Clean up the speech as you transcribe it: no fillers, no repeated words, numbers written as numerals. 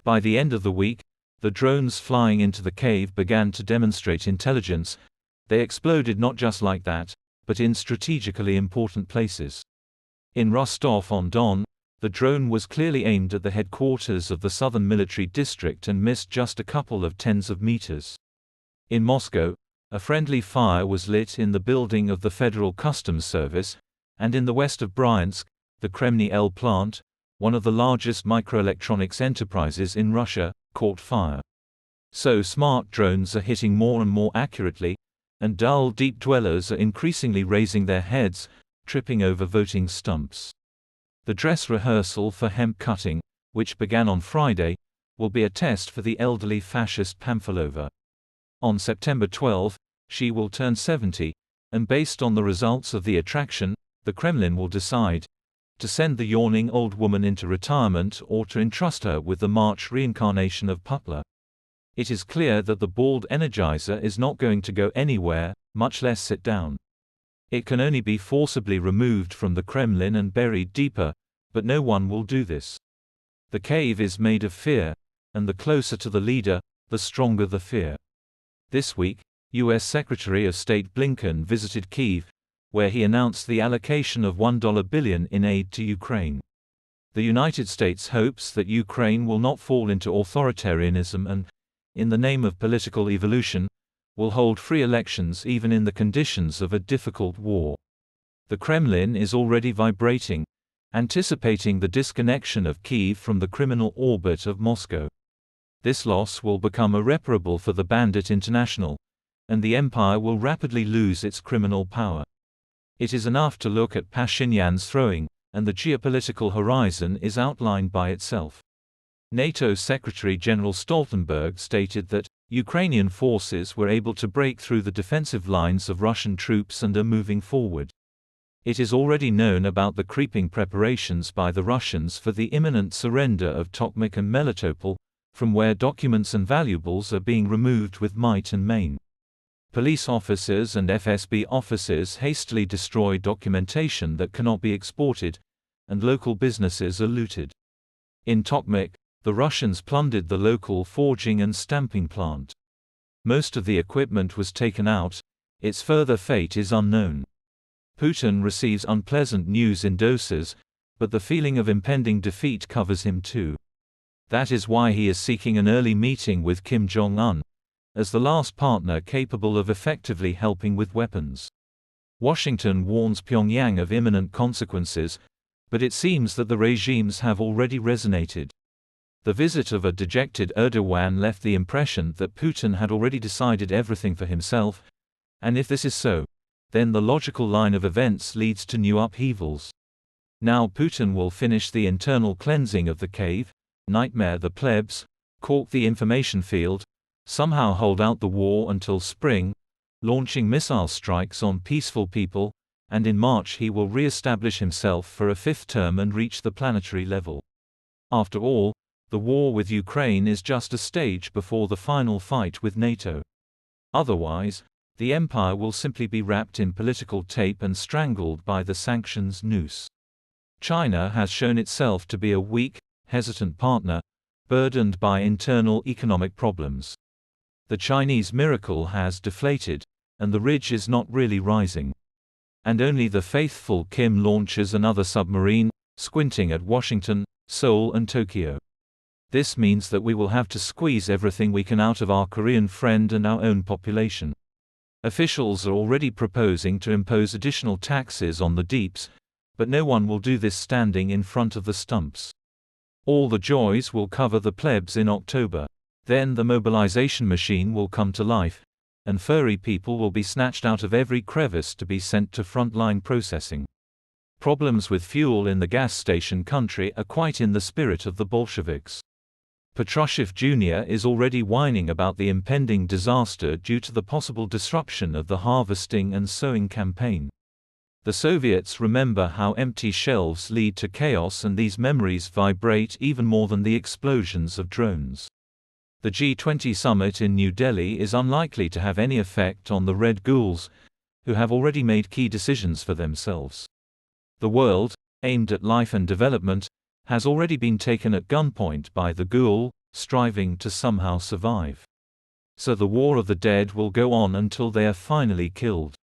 By the end of the week, the drones flying into the cave began to demonstrate intelligence. They exploded not just like that, but in strategically important places. In Rostov-on-Don, the drone was clearly aimed at the headquarters of the Southern Military District and missed just a couple of tens of meters. In Moscow, a friendly fire was lit in the building of the Federal Customs Service, and in the west of Bryansk, the Kremny L plant, one of the largest microelectronics enterprises in Russia, caught fire. So smart drones are hitting more and more accurately, and dull deep dwellers are increasingly raising their heads, tripping over voting stumps. The dress rehearsal for hemp cutting, which began on Friday, will be a test for the elderly fascist Pamfilova. On September 12, she will turn 70, and based on the results of the attraction, the Kremlin will decide to send the yawning old woman into retirement or to entrust her with the March reincarnation of Putler. It is clear that the bald Energizer is not going to go anywhere, much less sit down. It can only be forcibly removed from the Kremlin and buried deeper, but no one will do this. The cave is made of fear, and the closer to the leader, the stronger the fear. This week, U.S. Secretary of State Blinken visited Kyiv, where he announced the allocation of $1 billion in aid to Ukraine. The United States hopes that Ukraine will not fall into authoritarianism and, in the name of political evolution, will hold free elections even in the conditions of a difficult war. The Kremlin is already vibrating, anticipating the disconnection of Kyiv from the criminal orbit of Moscow. This loss will become irreparable for the Bandit International, and the empire will rapidly lose its criminal power. It is enough to look at Pashinyan's throwing, and the geopolitical horizon is outlined by itself. NATO Secretary General Stoltenberg stated that Ukrainian forces were able to break through the defensive lines of Russian troops and are moving forward. It is already known about the creeping preparations by the Russians for the imminent surrender of Tokmak and Melitopol, from where documents and valuables are being removed with might and main. Police officers and FSB officers hastily destroy documentation that cannot be exported, and local businesses are looted. In Tokmak, the Russians plundered the local forging and stamping plant. Most of the equipment was taken out. Its further fate is unknown. Putin receives unpleasant news in doses, but the feeling of impending defeat covers him too. That is why he is seeking an early meeting with Kim Jong-un, as the last partner capable of effectively helping with weapons. Washington warns Pyongyang of imminent consequences, but it seems that the regimes have already resonated. The visit of a dejected Erdogan left the impression that Putin had already decided everything for himself, and if this is so, then the logical line of events leads to new upheavals. Now Putin will finish the internal cleansing of the cave, nightmare the plebs, cork the information field, somehow hold out the war until spring, launching missile strikes on peaceful people, and in March he will re-establish himself for a fifth term and reach the planetary level. After all, the war with Ukraine is just a stage before the final fight with NATO. Otherwise, the empire will simply be wrapped in political tape and strangled by the sanctions noose. China has shown itself to be a weak, hesitant partner, burdened by internal economic problems. The Chinese miracle has deflated, and the ridge is not really rising. And only the faithful Kim launches another submarine, squinting at Washington, Seoul and Tokyo. This means that we will have to squeeze everything we can out of our Korean friend and our own population. Officials are already proposing to impose additional taxes on the deeps, but no one will do this standing in front of the stumps. All the joys will cover the plebs in October. Then the mobilization machine will come to life, and furry people will be snatched out of every crevice to be sent to frontline processing. Problems with fuel in the gas station country are quite in the spirit of the Bolsheviks. Patrushev Jr. is already whining about the impending disaster due to the possible disruption of the harvesting and sowing campaign. The Soviets remember how empty shelves lead to chaos, and these memories vibrate even more than the explosions of drones. The G20 summit in New Delhi is unlikely to have any effect on the Red Ghouls, who have already made key decisions for themselves. The world, aimed at life and development, has already been taken at gunpoint by the Ghoul, striving to somehow survive. So the War of the Dead will go on until they are finally killed.